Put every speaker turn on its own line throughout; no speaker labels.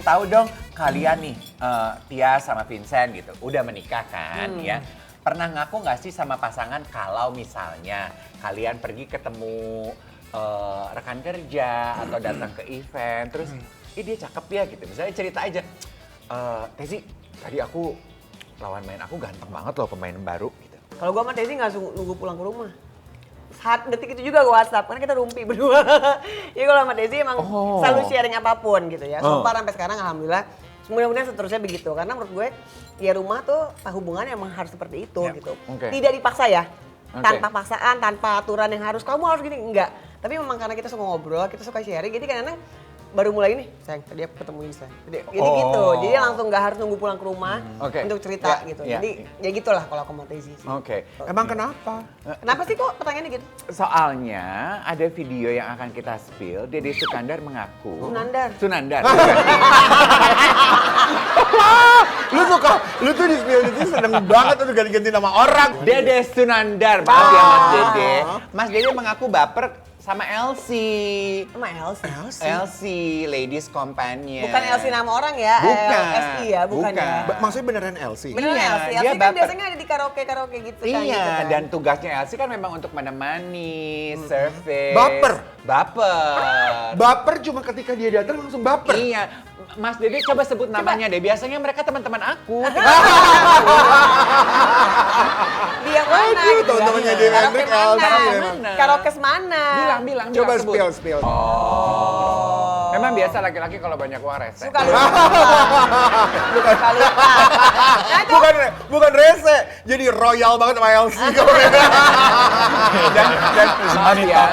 tahu dong kalian nih, Tia sama Vincent gitu, udah menikah kan ya. Pernah ngaku nggak sih sama pasangan kalau misalnya kalian pergi ketemu rekan kerja atau datang ke event, terus dia cakep ya gitu, misalnya cerita aja, Tezi tadi aku lawan main aku ganteng banget loh, pemain baru gitu.
Kalau gue sama Tezi nggak nunggu pulang ke rumah. Saat detik itu juga gue WhatsApp, karena kita rumpi berdua. Jadi kalau sama Tezi emang selalu sharing apapun gitu ya. Sampai sekarang alhamdulillah, mudah-mudahan seterusnya begitu. Karena menurut gue, ya rumah tuh hubungannya emang harus seperti itu gitu. Tidak dipaksa ya, tanpa paksaan, tanpa aturan yang harus, kamu harus gini, enggak. Tapi memang karena kita suka ngobrol, kita suka sharing, jadi kadang-kadang baru mulai ini, sayang tadi aku ketemu ini sayang. Jadi gitu, jadi langsung nggak harus nunggu pulang ke rumah untuk cerita gitu. Jadi ya gitulah kalau aku sama Tezi sih.
Emang kenapa?
Kenapa sih kok pertanyaannya gitu?
Soalnya ada video yang akan kita spill, Dede Sukandar mengaku. Sunandar.
Lu tuh di spill itu seneng banget tuh ganti-ganti nama orang.
Dede Sunandar, maaf ya Mas Dede. Mas Dede mengaku baper sama Elsie.
Sama Elsie?
Elsie, Ladies Companion.
Bukan Elsie nama orang ya?
Bukan.
LSI ya, bukan. Ya?
Maksudnya beneran Elsie?
Beneran
Iya,
Elsie.
dia
Elsie kan
baper.
biasanya ada di karaoke gitu kan.
Iya,
gitu kan.
dan tugasnya Elsie kan memang untuk menemani, service.
Baper cuma ketika dia datang langsung baper?
Iya. Mas Dede coba sebut namanya deh, biasanya mereka teman-teman aku.
Dia mana gitu ya?
teman-temannya dia
Karaoke
Hendrik, Elsie.
mana? Karaoke mana?
Bilang.
Coba
sebut.
spill.
Memang biasa laki-laki kalau banyak uang rese.
Suka lupa. Suka lupa. Nah, itu
Bukan rese, jadi royal banget sama Elsie.
dan maaf ya.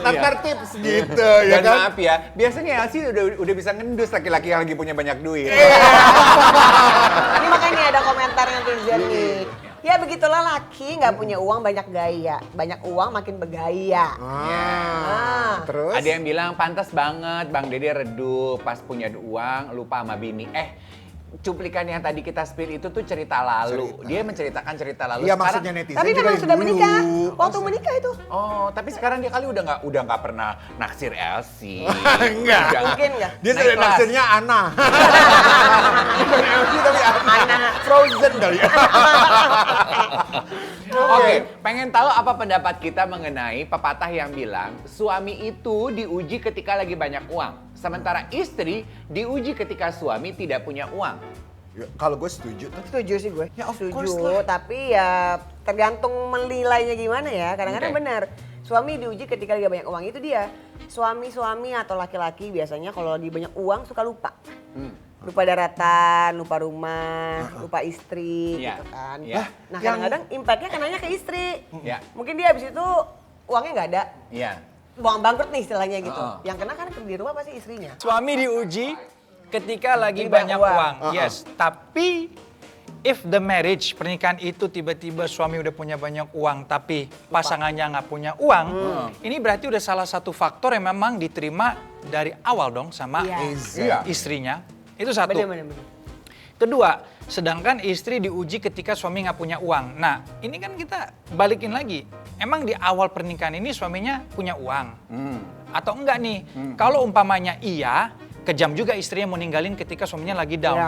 Standar tips gitu ya
Dan
kan?
maaf ya, biasanya Elsie udah bisa ngendus laki-laki yang lagi punya banyak duit.
Ini makanya nih ada komentar netizen nih. Ya begitulah laki nggak punya uang banyak gaya, banyak uang makin bergaya.
Terus?
Ada yang bilang pantas banget Bang Dede redup pas punya uang lupa sama bini. Cuplikan yang tadi kita spill itu tuh cerita lalu. Dia menceritakan cerita lalu.
Iya
Sekarang,
maksudnya netizen
Tapi
juga
memang
yang
sudah
dulu.
menikah. Waktu menikah itu.
oh, tapi sekarang dia kali udah nggak pernah naksir Elsie.
Enggak.
Mungkin nggak?
Dia
Naik
sudah
kelas.
naksirnya Ana. Bukan Elsie tapi Ana. Frozen kali ya.
Oke, pengen tahu apa pendapat kita mengenai pepatah yang bilang suami itu diuji ketika lagi banyak uang, sementara istri diuji ketika suami tidak punya uang.
Ya, kalau gue setuju.
Setuju sih gue.
Ya, of course
Setuju,
lah.
tapi ya tergantung menilainya gimana ya. Kadang-kadang
Oke.
benar. Suami diuji ketika lagi banyak uang, itu dia. Suami-suami atau laki-laki biasanya kalau lagi banyak uang suka lupa. Lupa daratan, lupa rumah, lupa istri
Iya.
gitu kan.
Iya.
Nah kadang-kadang impactnya kenanya ke istri.
Iya.
Mungkin dia habis itu uangnya nggak ada.
Iya.
Uang bangkrut nih istilahnya gitu.
Oh.
Yang kena kan di rumah pasti istrinya.
Suami diuji ketika lagi
Jadi
banyak
banyak
uang. Yes, tapi if the marriage, pernikahan itu tiba-tiba suami udah punya banyak uang tapi pasangannya nggak punya uang, ini berarti udah salah satu faktor yang memang diterima dari awal dong sama
Iya.
istrinya. Itu satu.
Bener.
Kedua, sedangkan istri diuji ketika suami nggak punya uang. Nah, ini kan kita balikin lagi. Emang di awal pernikahan ini suaminya punya uang? Atau enggak nih? Kalau umpamanya iya, kejam juga istrinya mau ninggalin ketika suaminya lagi down.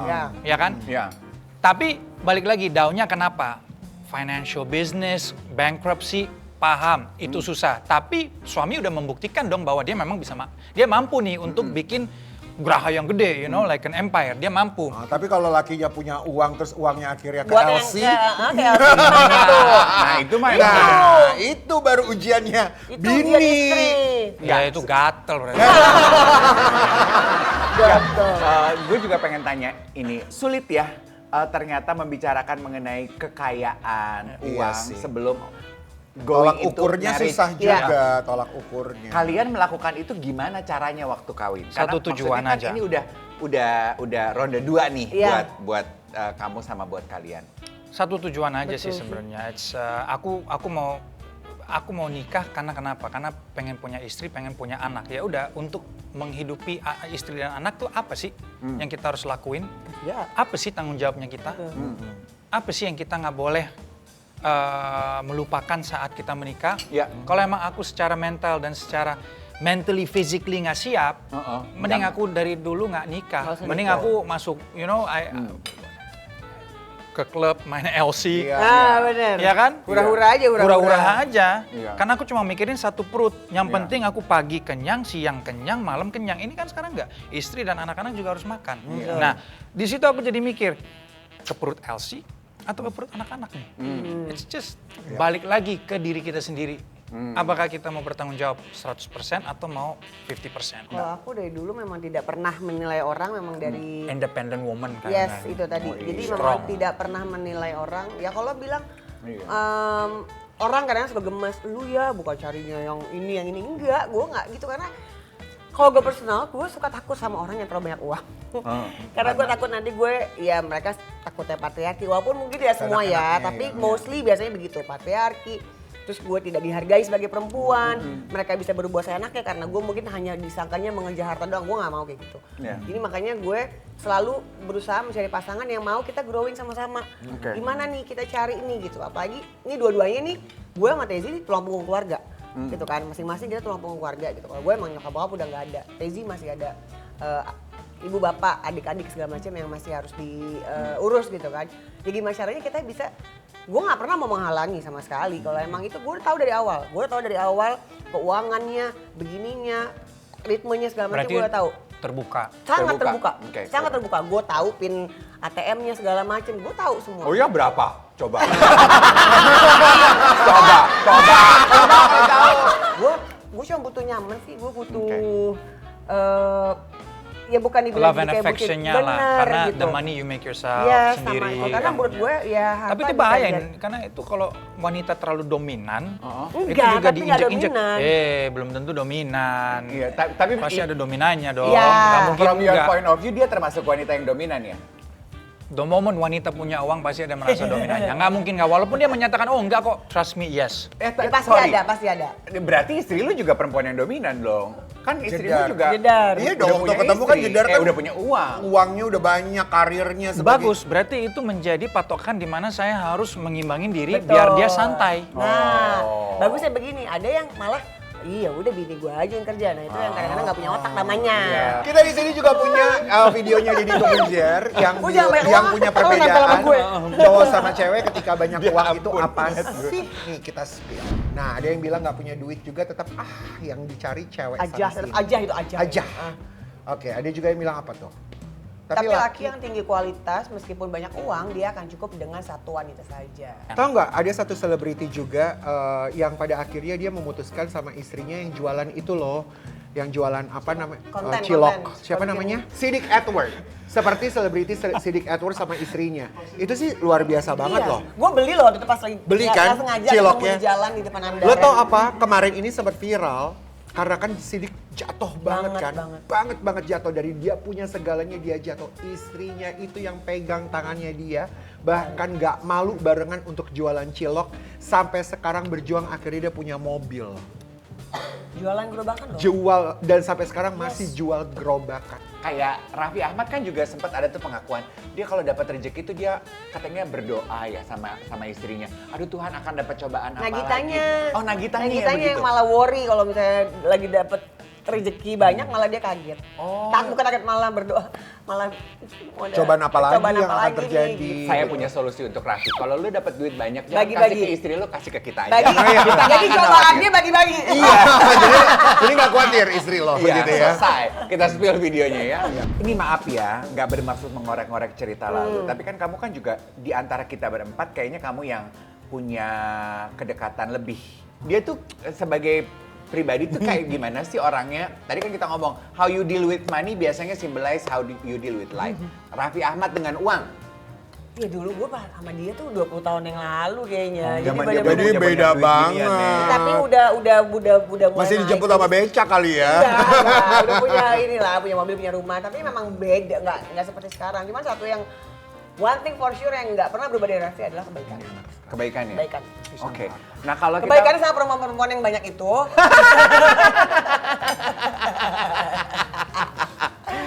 Ya.
Ya kan?
Iya.
Tapi balik lagi, down-nya kenapa? Financial business, bankruptcy, paham, itu susah. Tapi suami udah membuktikan dong bahwa dia memang bisa, dia mampu nih untuk bikin geraha yang gede, you know, like an empire. Dia mampu.
Nah, tapi kalau lakinya punya uang terus uangnya akhirnya ke
Buat yang
Elsie.
ke Elsie gimana tuh?
Nah, itu mah
Nah, itu baru ujiannya
Itu
bini.
ujian istri.
Ya itu gatel berarti.
Gue juga pengen tanya ini, sulit ya ternyata membicarakan mengenai kekayaan,
Iya
uang
sih.
sebelum
Tolak
going into
ukurnya
marriage.
susah juga, tolak ukurnya.
Kalian melakukan itu gimana caranya waktu kawin?
Satu tujuan
maksudnya kan
aja.
ini udah ronde 2 nih
Iya.
buat kamu sama buat kalian.
Satu tujuan aja sih sebenarnya. Aku mau nikah karena kenapa? Karena pengen punya istri, pengen punya anak. Ya udah, untuk menghidupi istri dan anak tuh apa sih yang kita harus lakuin?
Ya.
Apa sih tanggung jawabnya kita? Apa sih yang kita nggak boleh melupakan saat kita menikah?
Ya.
Kalau emang aku secara mental dan secara mentally, physically nggak siap, mending aku dari dulu nggak nikah. Mending aku masuk, ke klub, main LC.
Bener.
Ya kan?
Hura-hura aja,
Hura-hura aja.
Iya.
Karena aku cuma mikirin satu perut. Yang penting aku pagi kenyang, siang kenyang, malam kenyang. Ini kan sekarang enggak. Istri dan anak-anak juga harus makan. Nah, di situ aku jadi mikir, ke perut Elsie atau ke perut anak-anak nih? It's just balik lagi ke diri kita sendiri. Apakah kita mau bertanggung jawab 100% atau mau 50%?
Kalau aku dari dulu memang tidak pernah menilai orang, memang dari
Independent woman kan.
yes itu tadi. Jadi memang tidak pernah menilai orang. Ya kalau bilang orang kadang suka gemes, lu ya bukan carinya yang ini enggak. Gue nggak gitu karena kalau gue personal, gue suka takut sama orang yang terlalu banyak uang. Karena gue takut nanti mereka takutnya patriarki. Walaupun mungkin tidak semua ya, tapi mostly biasanya begitu, patriarki. Terus gue tidak dihargai sebagai perempuan, mereka bisa berbuat seenaknya karena gue mungkin hanya disangkanya mengejar harta doang, gue gak mau kayak gitu. Jadi makanya gue selalu berusaha mencari pasangan yang mau kita growing sama-sama. Gimana nih kita cari ini gitu, apalagi ini dua-duanya nih, gue sama Tezi tulang punggung keluarga. Gitu kan, masing-masing kita tulang punggung keluarga gitu. Kalau gue emang nyokap bokap udah gak ada, Tezi masih ada ibu bapak, adik-adik segala macam yang masih harus diurus gitu kan. Jadi gimana caranya kita bisa, gue nggak pernah mau menghalangi sama sekali. Kalau emang itu gue udah tahu dari awal, keuangannya, begininya, ritmenya segala macam gue udah tahu.
Terbuka.
Sangat terbuka,
Okay.
sangat terbuka. Gue tahu pin ATM-nya segala macam, gue tahu semua.
Oh ya berapa? Coba.
Gue cuma butuh nyaman sih, gue butuh ya bukan
Love
dibilang
and
kayak
affection-nya
bener,
lah, karena
gitu.
the money you make yourself
Iya,
sendiri.
sama. Karena menurut gue ya harta
Tapi itu
bisa
bahaya,
aja.
karena itu kalau wanita terlalu dominan, itu
Enggak,
juga
tapi nggak
diinjek-injek.
dominan.
Belum tentu dominan.
Iya, tapi
Pasti ada dominannya dong.
Iya.
Nggak mungkin
from your
enggak.
point of view dia termasuk wanita yang dominan ya?
The moment wanita punya uang pasti ada merasa dominannya. Nggak mungkin nggak, walaupun dia menyatakan, oh enggak kok, trust me, yes.
Ya, pasti ada.
Berarti istri lu juga perempuan yang dominan dong? Kan istri
Jedar.
lu juga
Jedar.
Iya
udah
dong,
punya
waktu ketemu kan
istri.
Jedar kan
udah punya uang.
Uangnya udah banyak, karirnya sebagai...
Bagus, berarti itu menjadi patokan di mana saya harus mengimbangin diri
Betul.
biar dia santai.
Nah, bagusnya begini, ada yang malah iya udah bini gue aja yang kerja. Nah itu yang kadang-kadang nggak punya otak namanya.
Kita di sini juga punya videonya Deddy Corbuzier yang
Oh, jangan banyak
yang
uang.
punya
Oh, nempel sama
perbedaan
gue.
cowok sama cewek ketika banyak
Ya
uang itu
ampun,
apa sih? Nih kita spill. Nah ada yang bilang nggak punya duit juga tetap yang dicari cewek
Aja,
sana sini.
aja itu aja.
Aja.
Ah.
Oke, ada juga yang bilang apa tuh?
Tapi laki yang tinggi kualitas meskipun banyak uang dia akan cukup dengan satu wanita saja.
tahu nggak ada satu selebriti juga yang pada akhirnya dia memutuskan sama istrinya yang jualan itu loh, yang jualan apa namanya cilok,
konten.
siapa namanya? Sidik Edward. Seperti selebriti Sidik Edward sama istrinya. Itu sih luar biasa banget loh.
Gue beli loh waktu itu pas lagi
Beli
nggak
kan
sengaja
ciloknya.
ketemu di jalan di depan Anda.
Lo tau apa? Kemarin ini sempat viral karena kan Sidik jatuh banget kan. Banget jatuh, dari dia punya segalanya dia jatuh. Istrinya itu yang pegang tangannya dia, bahkan nggak malu barengan untuk jualan cilok. Sampai sekarang berjuang akhirnya dia punya mobil.
Jualan gerobakan loh.
Jual dan sampai sekarang masih jual gerobakan.
Kayak Raffi Ahmad kan juga sempat ada tuh pengakuan, dia kalau dapat rezeki itu dia katanya berdoa ya sama istrinya. Aduh Tuhan akan dapat cobaan apa
Nagitanya.
lagi. Oh Nagitanya ya
Nagitanya
begitu.
yang malah worry kalau misalnya lagi dapet rezeki banyak malah dia kaget. Bukan kaget, malah berdoa. Malah
Cobaan apa lagi
cobaan
yang
apa
akan
lagi nih,
terjadi?
gitu.
Saya punya solusi untuk Raffi. Kalau lu dapat duit banyak, jangan
Bagi-bagi.
kasih ke istri lu, kasih ke kita aja.
Bagi, jadi cobaannya bagi-bagi.
Iya, jadi nggak khawatir istri lo
Iya,
begitu ya.
selesai. Kita spill videonya ya. Ini maaf ya, nggak bermaksud mengorek-ngorek cerita lalu. Tapi kan kamu kan juga di antara kita berempat, kayaknya kamu yang punya kedekatan lebih. Dia tuh sebagai pribadi tuh kayak gimana sih orangnya? Tadi kan kita ngomong, how you deal with money biasanya symbolize how you deal with life. Raffi Ahmad dengan uang.
Ya dulu gue sama dia tuh 20 tahun yang lalu kayaknya.
Zaman dia
Jadi
Zaman
beda
duit
banget.
ginian, Nek.
Tapi udah mulai
Masih
naik.
dijemput sama becak kali ya.
Enggak, udah punya inilah, punya mobil, punya rumah. Tapi memang beda, nggak seperti sekarang. Cuman satu yang one thing for sure yang nggak pernah berubah dari Raffi adalah kebaikan.
Kebaikan ya?
Kebaikan.
Oke. Nah kalau kita...
Kebaikannya sama perempuan-perempuan yang banyak itu.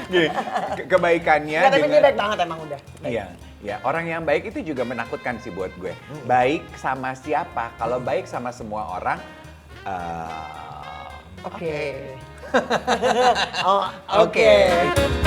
Gini, kebaikannya
Nggak, tapi dia
dengan...
baik banget emang udah. Baik.
Iya, ya orang yang baik itu juga menakutkan sih buat gue. Baik sama siapa? Kalau baik sama semua orang,
Oke. Oh, oke.